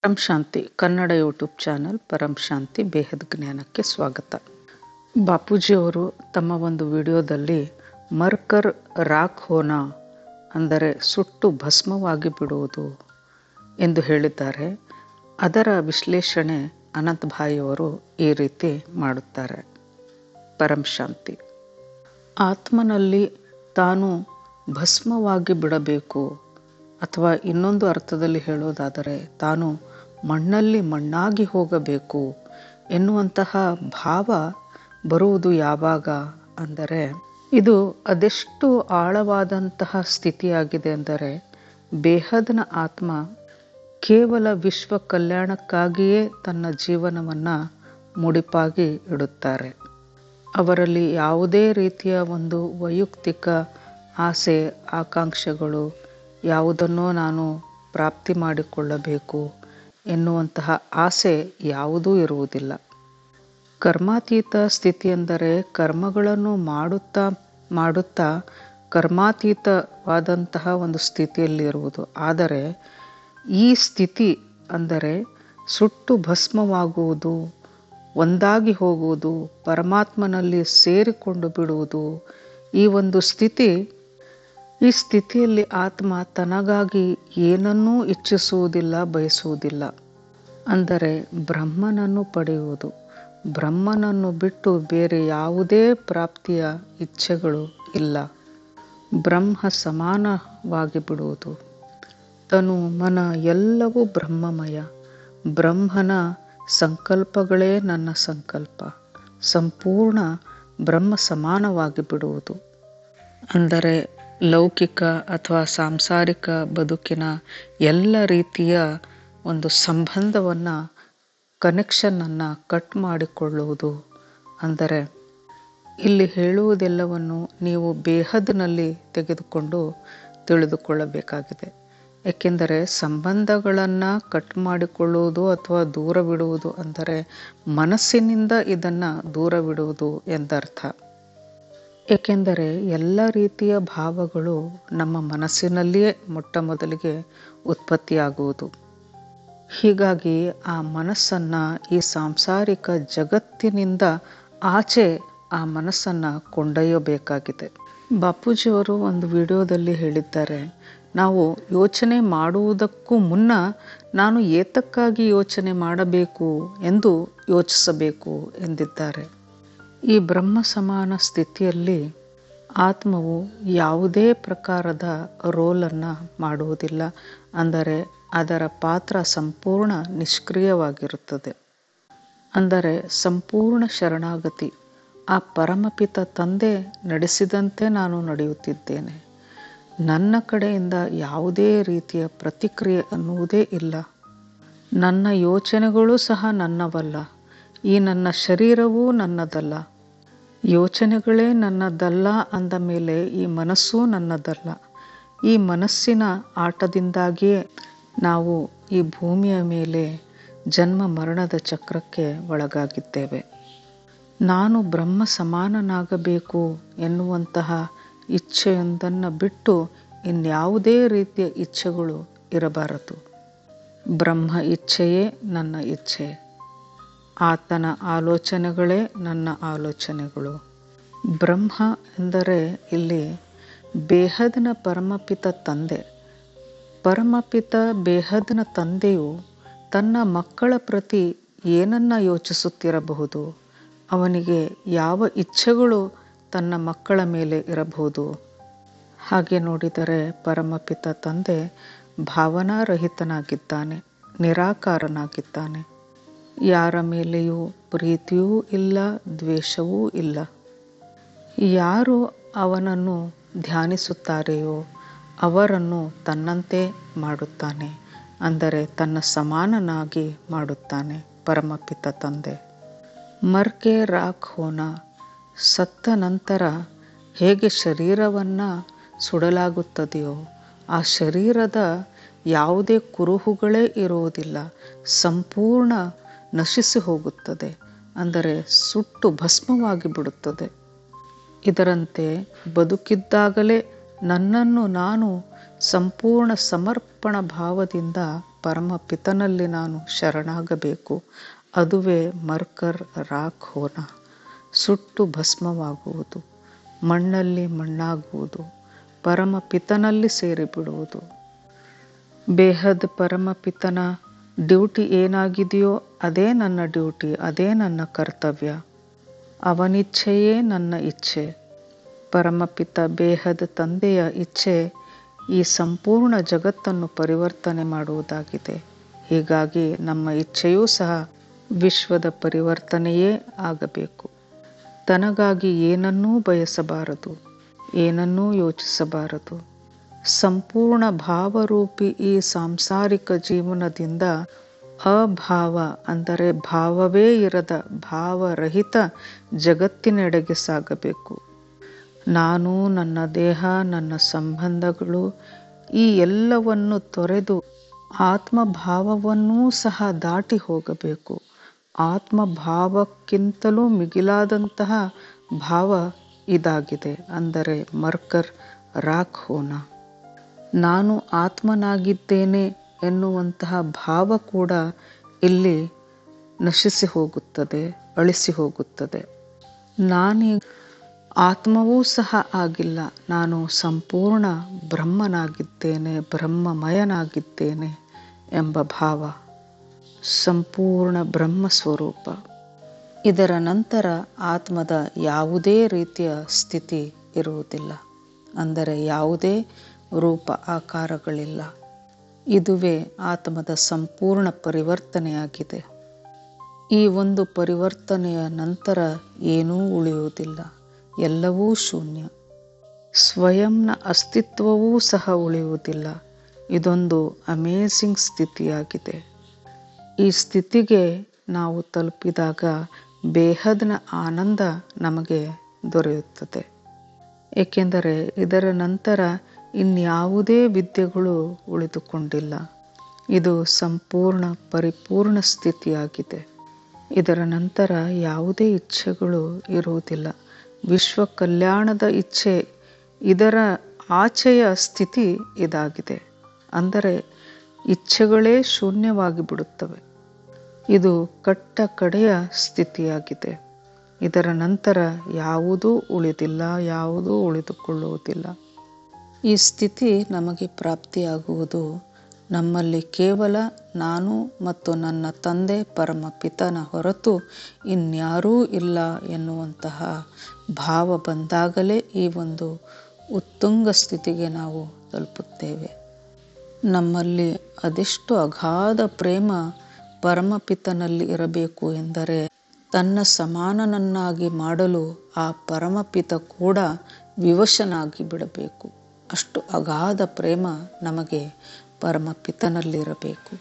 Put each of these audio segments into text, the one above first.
ಪರಂ ಶಾಂತಿ Kannada YouTube channel ಪರಂ ಶಾಂತಿ ಬೇಹದ್ ಜ್ಞಾನಕ್ಕೆ ಸ್ವಾಗತ. ಬಾಪೂಜಿಯವರು ತಮ್ಮ ಒಂದು ವಿಡಿಯೋದಲ್ಲಿ ಮರ್ಕರ್ ರಾಕ್ ಹೋನಾ ಅಂದರೆ ಸುಟ್ಟು ಭಸ್ಮವಾಗಿ ಬಿಡುವುದು ಎಂದು ಹೇಳಿದ್ದಾರೆ. ಅದರ ವಿಶ್ಲೇಷಣೆ ಅನಂತ್ ಭಾಯಿಯವರು ಈ ರೀತಿ ಮಾಡುತ್ತಾರೆ. ಪರಂ ಶಾಂತಿ ಆತ್ಮನಲ್ಲಿ ತಾನು ಭಸ್ಮವಾಗಿ ಬಿಡಬೇಕು, ಅಥವಾ ಇನ್ನೊಂದು ಅರ್ಥದಲ್ಲಿ ಹೇಳೋದಾದರೆ ತಾನು ಮಣ್ಣಲ್ಲಿ ಮಣ್ಣಾಗಿ ಹೋಗಬೇಕು ಎನ್ನುವಂತಹ ಭಾವ ಬರುವುದು ಯಾವಾಗ ಅಂದರೆ, ಇದು ಅದೆಷ್ಟು ಆಳವಾದಂತಹ ಸ್ಥಿತಿಯಾಗಿದೆ ಎಂದರೆ, ಬೇಹದ್ನ ಆತ್ಮ ಕೇವಲ ವಿಶ್ವ ಕಲ್ಯಾಣಕ್ಕಾಗಿಯೇ ತನ್ನ ಜೀವನವನ್ನು ಮುಡಿಪಾಗಿ ಇಡುತ್ತಾರೆ. ಅವರಲ್ಲಿ ಯಾವುದೇ ರೀತಿಯ ಒಂದು ವೈಯಕ್ತಿಕ ಆಸೆ ಆಕಾಂಕ್ಷೆಗಳು, ಯಾವುದನ್ನೋ ನಾನು ಪ್ರಾಪ್ತಿ ಮಾಡಿಕೊಳ್ಳಬೇಕು ಎನ್ನುವಂತಹ ಆಸೆ ಯಾವುದೂ ಇರುವುದಿಲ್ಲ. ಕರ್ಮಾತೀತ ಸ್ಥಿತಿ ಎಂದರೆ ಕರ್ಮಗಳನ್ನು ಮಾಡುತ್ತಾ ಮಾಡುತ್ತಾ ಕರ್ಮಾತೀತವಾದಂತಹ ಒಂದು ಸ್ಥಿತಿಯಲ್ಲಿ ಇರುವುದು. ಆದರೆ ಈ ಸ್ಥಿತಿ ಅಂದರೆ ಸುಟ್ಟು ಭಸ್ಮವಾಗುವುದು, ಒಂದಾಗಿ ಹೋಗುವುದು, ಪರಮಾತ್ಮನಲ್ಲಿ ಸೇರಿಕೊಂಡು ಬಿಡುವುದು. ಈ ಒಂದು ಸ್ಥಿತಿ, ಈ ಸ್ಥಿತಿಯಲ್ಲಿ ಆತ್ಮ ತನಗಾಗಿ ಏನನ್ನೂ ಇಚ್ಛಿಸುವುದಿಲ್ಲ, ಬಯಸುವುದಿಲ್ಲ. ಅಂದರೆ ಬ್ರಹ್ಮನನ್ನು ಪಡೆಯುವುದು. ಬ್ರಹ್ಮನನ್ನು ಬಿಟ್ಟು ಬೇರೆ ಯಾವುದೇ ಪ್ರಾಪ್ತಿಯ ಇಚ್ಛೆಗಳು ಇಲ್ಲ. ಬ್ರಹ್ಮ ಸಮಾನವಾಗಿ ಬಿಡುವುದು. ತನು ಮನ ಎಲ್ಲವೂ ಬ್ರಹ್ಮಮಯ. ಬ್ರಹ್ಮನ ಸಂಕಲ್ಪಗಳೇ ನನ್ನ ಸಂಕಲ್ಪ. ಸಂಪೂರ್ಣ ಬ್ರಹ್ಮ ಸಮಾನವಾಗಿ ಬಿಡುವುದು. ಅಂದರೆ ಲೌಕಿಕ ಅಥವಾ ಸಾಂಸಾರಿಕ ಬದುಕಿನ ಎಲ್ಲ ರೀತಿಯ ಒಂದು ಸಂಬಂಧವನ್ನು, ಕನೆಕ್ಷನನ್ನು ಕಟ್ ಮಾಡಿಕೊಳ್ಳುವುದು. ಅಂದರೆ ಇಲ್ಲಿ ಹೇಳುವುದೆಲ್ಲವನ್ನು ನೀವು ಬೇಹದ್ನಲ್ಲಿ ತೆಗೆದುಕೊಂಡು ತಿಳಿದುಕೊಳ್ಳಬೇಕಾಗಿದೆ. ಏಕೆಂದರೆ ಸಂಬಂಧಗಳನ್ನು ಕಟ್ ಮಾಡಿಕೊಳ್ಳುವುದು ಅಥವಾ ದೂರವಿಡುವುದು ಅಂದರೆ ಮನಸ್ಸಿನಿಂದ ಇದನ್ನು ದೂರವಿಡುವುದು ಎಂದರ್ಥ. ಏಕೆಂದರೆ ಎಲ್ಲ ರೀತಿಯ ಭಾವಗಳು ನಮ್ಮ ಮನಸ್ಸಿನಲ್ಲಿಯೇ ಮೊಟ್ಟ ಮೊದಲಿಗೆ ಉತ್ಪತ್ತಿಯಾಗುವುದು. ಹೀಗಾಗಿ ಆ ಮನಸ್ಸನ್ನು ಈ ಸಾಂಸಾರಿಕ ಜಗತ್ತಿನಿಂದ ಆಚೆ ಆ ಮನಸ್ಸನ್ನು ಕೊಂಡೊಯ್ಯಬೇಕಾಗಿದೆ. ಬಾಪೂಜಿಯವರು ಒಂದು ವಿಡಿಯೋದಲ್ಲಿ ಹೇಳಿದ್ದಾರೆ, ನಾವು ಯೋಚನೆ ಮಾಡುವುದಕ್ಕೂ ಮುನ್ನ ನಾನು ಏತಕ್ಕಾಗಿ ಯೋಚನೆ ಮಾಡಬೇಕು ಎಂದು ಯೋಚಿಸಬೇಕು ಎಂದಿದ್ದಾರೆ. ಈ ಬ್ರಹ್ಮ ಸಮಾನ ಸ್ಥಿತಿಯಲ್ಲಿ ಆತ್ಮವು ಯಾವುದೇ ಪ್ರಕಾರದ ರೋಲನ್ನು ಮಾಡುವುದಿಲ್ಲ. ಅಂದರೆ ಅದರ ಪಾತ್ರ ಸಂಪೂರ್ಣ ನಿಷ್ಕ್ರಿಯವಾಗಿರುತ್ತದೆ. ಅಂದರೆ ಸಂಪೂರ್ಣ ಶರಣಾಗತಿ. ಆ ಪರಮಪಿತ ತಂದೆ ನಡೆಸಿದಂತೆ ನಾನು ನಡೆಯುತ್ತಿದ್ದೇನೆ. ನನ್ನ ಕಡೆಯಿಂದ ಯಾವುದೇ ರೀತಿಯ ಪ್ರತಿಕ್ರಿಯೆ ಅನ್ನುವುದೇ ಇಲ್ಲ. ನನ್ನ ಯೋಚನೆಗಳು ಸಹ ನನ್ನವಲ್ಲ. ಈ ನನ್ನ ಶರೀರವೂ ನನ್ನದಲ್ಲ. ಯೋಚನೆಗಳೇ ನನ್ನದಲ್ಲ ಅಂದ ಮೇಲೆ ಈ ಮನಸ್ಸೂ ನನ್ನದಲ್ಲ. ಈ ಮನಸ್ಸಿನ ಆಟದಿಂದಾಗಿಯೇ ನಾವು ಈ ಭೂಮಿಯ ಮೇಲೆ ಜನ್ಮ ಮರಣದ ಚಕ್ರಕ್ಕೆ ಒಳಗಾಗಿದ್ದೇವೆ. ನಾನು ಬ್ರಹ್ಮ ಸಮಾನನಾಗಬೇಕು ಎನ್ನುವಂತಹ ಇಚ್ಛೆಯೊಂದನ್ನು ಬಿಟ್ಟು ಇನ್ಯಾವುದೇ ರೀತಿಯ ಇಚ್ಛೆಗಳು ಇರಬಾರದು. ಬ್ರಹ್ಮ ಇಚ್ಛೆಯೇ ನನ್ನ ಇಚ್ಛೆ. ಆತನ ಆಲೋಚನೆಗಳೇ ನನ್ನ ಆಲೋಚನೆಗಳು. ಬ್ರಹ್ಮ ಎಂದರೆ ಇಲ್ಲಿ ಬೇಹದ್ನ ಪರಮಪಿತ ತಂದೆ. ಪರಮಪಿತ ಬೇಹದ್ನ ತಂದೆಯು ತನ್ನ ಮಕ್ಕಳ ಪ್ರತಿ ಏನನ್ನ ಯೋಚಿಸುತ್ತಿರಬಹುದು? ಅವನಿಗೆ ಯಾವ ಇಚ್ಛೆಗಳು ತನ್ನ ಮಕ್ಕಳ ಮೇಲೆ ಇರಬಹುದು? ಹಾಗೆ ನೋಡಿದರೆ ಪರಮಪಿತ ತಂದೆ ಭಾವನಾರಹಿತನಾಗಿದ್ದಾನೆ, ನಿರಾಕಾರನಾಗಿದ್ದಾನೆ. ಯಾರ ಮೇಲೆಯೂ ಪ್ರೀತಿಯೂ ಇಲ್ಲ, ದ್ವೇಷವೂ ಇಲ್ಲ. ಯಾರು ಅವನನ್ನು ಧ್ಯಾನಿಸುತ್ತಾರೆಯೋ ಅವರನ್ನು ತನ್ನಂತೆ ಮಾಡುತ್ತಾನೆ. ಅಂದರೆ ತನ್ನ ಸಮಾನನಾಗಿ ಮಾಡುತ್ತಾನೆ ಪರಮಪಿತ ತಂದೆ. ಮರ್ಕೆ ರಾಕ್ ಹೋನಾ, ಸತ್ತ ನಂತರ ಹೇಗೆ ಶರೀರವನ್ನು ಸುಡಲಾಗುತ್ತದೆಯೋ ಆ ಶರೀರದ ಯಾವುದೇ ಕುರುಹುಗಳೇ ಇರುವುದಿಲ್ಲ, ಸಂಪೂರ್ಣ ನಶಿಸಿ ಹೋಗುತ್ತದೆ. ಅಂದರೆ ಸುಟ್ಟು ಭಸ್ಮವಾಗಿ ಬಿಡುತ್ತದೆ. ಇದರಂತೆ ಬದುಕಿದ್ದಾಗಲೇ ನನ್ನನ್ನು ನಾನು ಸಂಪೂರ್ಣ ಸಮರ್ಪಣ ಭಾವದಿಂದ ಪರಮ ಪಿತನಲ್ಲಿ ನಾನು ಶರಣಾಗಬೇಕು. ಅದುವೇ ಮರ್ಕರ್ ರಾಕ್ ಹೋನ, ಸುಟ್ಟು ಭಸ್ಮವಾಗುವುದು, ಮಣ್ಣಲ್ಲಿ ಮಣ್ಣಾಗುವುದು, ಪರಮ ಪಿತನಲ್ಲಿ ಸೇರಿಬಿಡುವುದು. ಬೇಹದ್ ಪರಮ ಪಿತನ ಡ್ಯೂಟಿ ಏನಾಗಿದೆಯೋ ಅದೇ ನನ್ನ ಡ್ಯೂಟಿ, ಅದೇ ನನ್ನ ಕರ್ತವ್ಯ. ಅವನಿಚ್ಛೆಯೇ ನನ್ನ ಇಚ್ಛೆ. ಪರಮಪಿತ ಬೇಹದ್ ತಂದೆಯ ಇಚ್ಛೆ ಈ ಸಂಪೂರ್ಣ ಜಗತ್ತನ್ನು ಪರಿವರ್ತನೆ ಮಾಡುವುದಾಗಿದೆ. ಹೀಗಾಗಿ ನಮ್ಮ ಇಚ್ಛೆಯೂ ಸಹ ವಿಶ್ವದ ಪರಿವರ್ತನೆಯೇ ಆಗಬೇಕು. ತನಗಾಗಿ ಏನನ್ನೂ ಬಯಸಬಾರದು, ಏನನ್ನೂ ಯೋಚಿಸಬಾರದು. ಸಂಪೂರ್ಣ ಭಾವರೂಪಿ ಈ ಸಾಂಸಾರಿಕ ಜೀವನದಿಂದ ಅಭಾವ ಅಂದರೆ ಭಾವವೇ ಇರದ ಭಾವರಹಿತ ಜಗತ್ತಿನೆಡೆಗೆ ಸಾಗಬೇಕು. ನಾನು, ನನ್ನ ದೇಹ, ನನ್ನ ಸಂಬಂಧಗಳು ಈ ಎಲ್ಲವನ್ನು ತೊರೆದು ಆತ್ಮಭಾವವನ್ನೂ ಸಹ ದಾಟಿ ಹೋಗಬೇಕು. ಆತ್ಮಭಾವಕ್ಕಿಂತಲೂ ಮಿಗಿಲಾದಂತಹ ಭಾವ ಇದಾಗಿದೆ, ಅಂದರೆ ಮರ್ಕರ್ ರಾಕ್ ಹೋನ. ನಾನು ಆತ್ಮನಾಗಿದ್ದೇನೆ ಎನ್ನುವಂತಹ ಭಾವ ಕೂಡ ಇಲ್ಲಿ ನಶಿಸಿ ಹೋಗುತ್ತದೆ, ಅಳಿಸಿ ಹೋಗುತ್ತದೆ. ನಾನೀಗ ಆತ್ಮವೂ ಸಹ ಆಗಿಲ್ಲ, ನಾನು ಸಂಪೂರ್ಣ ಬ್ರಹ್ಮನಾಗಿದ್ದೇನೆ, ಬ್ರಹ್ಮಮಯನಾಗಿದ್ದೇನೆ ಎಂಬ ಭಾವ, ಸಂಪೂರ್ಣ ಬ್ರಹ್ಮ ಸ್ವರೂಪ. ಇದರ ನಂತರ ಆತ್ಮದ ಯಾವುದೇ ರೀತಿಯ ಸ್ಥಿತಿ ಇರುವುದಿಲ್ಲ, ಅಂದರೆ ಯಾವುದೇ ರೂಪ ಆಕಾರಗಳಿಲ್ಲ. ಇದುವೇ ಆತ್ಮದ ಸಂಪೂರ್ಣ ಪರಿವರ್ತನೆಯಾಗಿದೆ. ಈ ಒಂದು ಪರಿವರ್ತನೆಯ ನಂತರ ಏನೂ ಉಳಿಯುವುದಿಲ್ಲ, ಎಲ್ಲವೂ ಶೂನ್ಯ. ಸ್ವಯಂನ ಅಸ್ತಿತ್ವವೂ ಸಹ ಉಳಿಯುವುದಿಲ್ಲ. ಇದೊಂದು ಅಮೇಜಿಂಗ್ ಸ್ಥಿತಿಯಾಗಿದೆ. ಈ ಸ್ಥಿತಿಗೆ ನಾವು ತಲುಪಿದಾಗ ಬೇಹದ್ನ ಆನಂದ ನಮಗೆ ದೊರೆಯುತ್ತದೆ. ಏಕೆಂದರೆ ಇದರ ನಂತರ ಇನ್ಯಾವುದೇ ವಿದ್ಯೆಗಳು ಉಳಿದುಕೊಂಡಿಲ್ಲ. ಇದು ಸಂಪೂರ್ಣ ಪರಿಪೂರ್ಣ ಸ್ಥಿತಿಯಾಗಿದೆ. ಇದರ ನಂತರ ಯಾವುದೇ ಇಚ್ಛೆಗಳು ಇರುವುದಿಲ್ಲ. ವಿಶ್ವ ಕಲ್ಯಾಣದ ಇಚ್ಛೆ, ಇದರ ಆಚೆಯ ಸ್ಥಿತಿ ಇದಾಗಿದೆ. ಅಂದರೆ ಇಚ್ಛೆಗಳೇ ಶೂನ್ಯವಾಗಿ ಬಿಡುತ್ತವೆ. ಇದು ಕಟ್ಟ ಕಡೆಯ ಸ್ಥಿತಿಯಾಗಿದೆ. ಇದರ ನಂತರ ಯಾವುದೂ ಉಳಿದಿಲ್ಲ, ಯಾವುದೂ ಉಳಿದುಕೊಳ್ಳುವುದಿಲ್ಲ. ಈ ಸ್ಥಿತಿ ನಮಗೆ ಪ್ರಾಪ್ತಿಯಾಗುವುದು ನಮ್ಮಲ್ಲಿ ಕೇವಲ ನಾನು ಮತ್ತು ನನ್ನ ತಂದೆ ಪರಮಪಿತನ ಹೊರತು ಇನ್ಯಾರೂ ಇಲ್ಲ ಎನ್ನುವಂತಹ ಭಾವ ಬಂದಾಗಲೇ ಈ ಒಂದು ಉತ್ತುಂಗ ಸ್ಥಿತಿಗೆ ನಾವು ತಲುಪುತ್ತೇವೆ. ನಮ್ಮಲ್ಲಿ ಅದೆಷ್ಟು ಅಗಾಧ ಪ್ರೇಮ ಪರಮಪಿತನಲ್ಲಿ ಇರಬೇಕು ಎಂದರೆ, ತನ್ನ ಸಮಾನನನ್ನಾಗಿ ಮಾಡಲು ಆ ಪರಮಪಿತ ಕೂಡ ವಿವಶನಾಗಿ ಬಿಡಬೇಕು. ಅಷ್ಟು ಅಗಾಧ ಪ್ರೇಮ ನಮಗೆ ಪರಮಪಿತನಲ್ಲಿರಬೇಕು.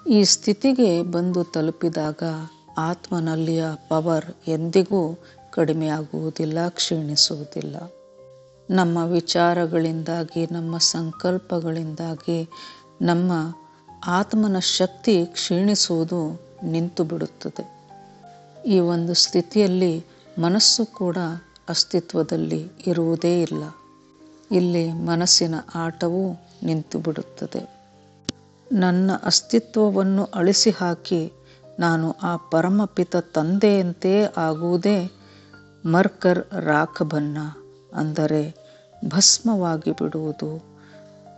ಈ ಸ್ಥಿತಿಗೆ ಬಂದು ತಲುಪಿದಾಗ ಆತ್ಮನಲ್ಲಿಯ ಪವರ್ ಎಂದಿಗೂ ಕಡಿಮೆಯಾಗುವುದಿಲ್ಲ, ಕ್ಷೀಣಿಸುವುದಿಲ್ಲ. ನಮ್ಮ ವಿಚಾರಗಳಿಂದಾಗಿ, ನಮ್ಮ ಸಂಕಲ್ಪಗಳಿಂದಾಗಿ ನಮ್ಮ ಆತ್ಮನ ಶಕ್ತಿ ಕ್ಷೀಣಿಸುವುದು ನಿಂತು ಬಿಡುತ್ತದೆ. ಈ ಒಂದು ಸ್ಥಿತಿಯಲ್ಲಿ ಮನಸ್ಸು ಕೂಡ ಅಸ್ತಿತ್ವದಲ್ಲಿ ಇರುವುದೇ ಇಲ್ಲ. ಇಲ್ಲಿ ಮನಸ್ಸಿನ ಆಟವೂ ನಿಂತು ಬಿಡುತ್ತದೆ. ನನ್ನ ಅಸ್ತಿತ್ವವನ್ನು ಅಳಿಸಿ ಹಾಕಿ ನಾನು ಆ ಪರಮಪಿತ ತಂದೆಯಂತೆ ಆಗುವುದೇ ಮರ್ಕರ್ ರಾಕಬನ್ನ, ಅಂದರೆ ಭಸ್ಮವಾಗಿ ಬಿಡುವುದು,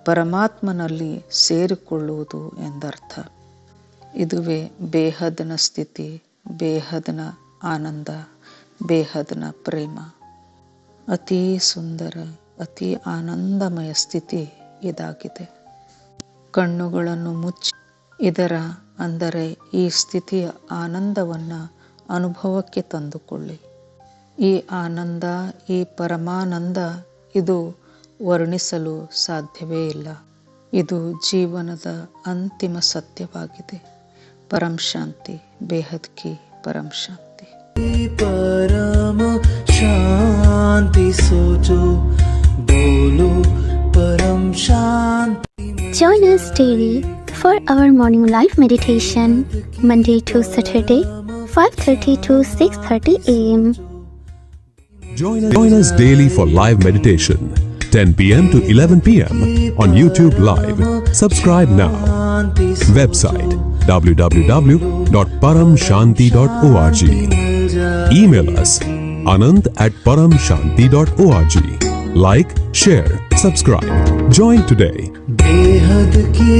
ಪರಮಾತ್ಮನಲ್ಲಿ ಸೇರಿಕೊಳ್ಳುವುದು ಎಂದರ್ಥ. ಇದುವೇ ಬೇಹದ್ನ ಸ್ಥಿತಿ, ಬೇಹದ್ನ ಆನಂದ, ಬೇಹದ್ನ ಪ್ರೇಮ. ಅತೀ ಸುಂದರ, ಅತಿ ಆನಂದಮಯ ಸ್ಥಿತಿ ಇದಾಗಿದೆ. ಕಣ್ಣುಗಳನ್ನು ಮುಚ್ಚಿ ಇದರ ಅಂದರೆ ಈ ಸ್ಥಿತಿಯ ಆನಂದವನ್ನು ಅನುಭವಕ್ಕೆ ತಂದುಕೊಳ್ಳಿ. ಈ ಆನಂದ, ಈ ಪರಮಾನಂದ, ಇದು ವರ್ಣಿಸಲು ಸಾಧ್ಯವೇ ಇಲ್ಲ. ಇದು ಜೀವನದ ಅಂತಿಮ ಸತ್ಯವಾಗಿದೆ. ಪರಂ ಶಾಂತಿ, ಬೇಹದ್ ಕಿ ಪರಂ ಶಾಂತಿ. ಪರಮ ಶಾಂತಿ ಸೋಚೋ ಬೋಲೋ ಪರಂ ಶಾಂತಿ. Join us daily for our morning live meditation, Monday to Saturday, 5:30 to 6:30 a.m. Join us daily for live meditation, 10 p.m. to 11 p.m. on YouTube Live. Subscribe now. Website www.paramshanti.org. Email us anand@paramshanti.org. Like, share, subscribe. Join today. बेहद की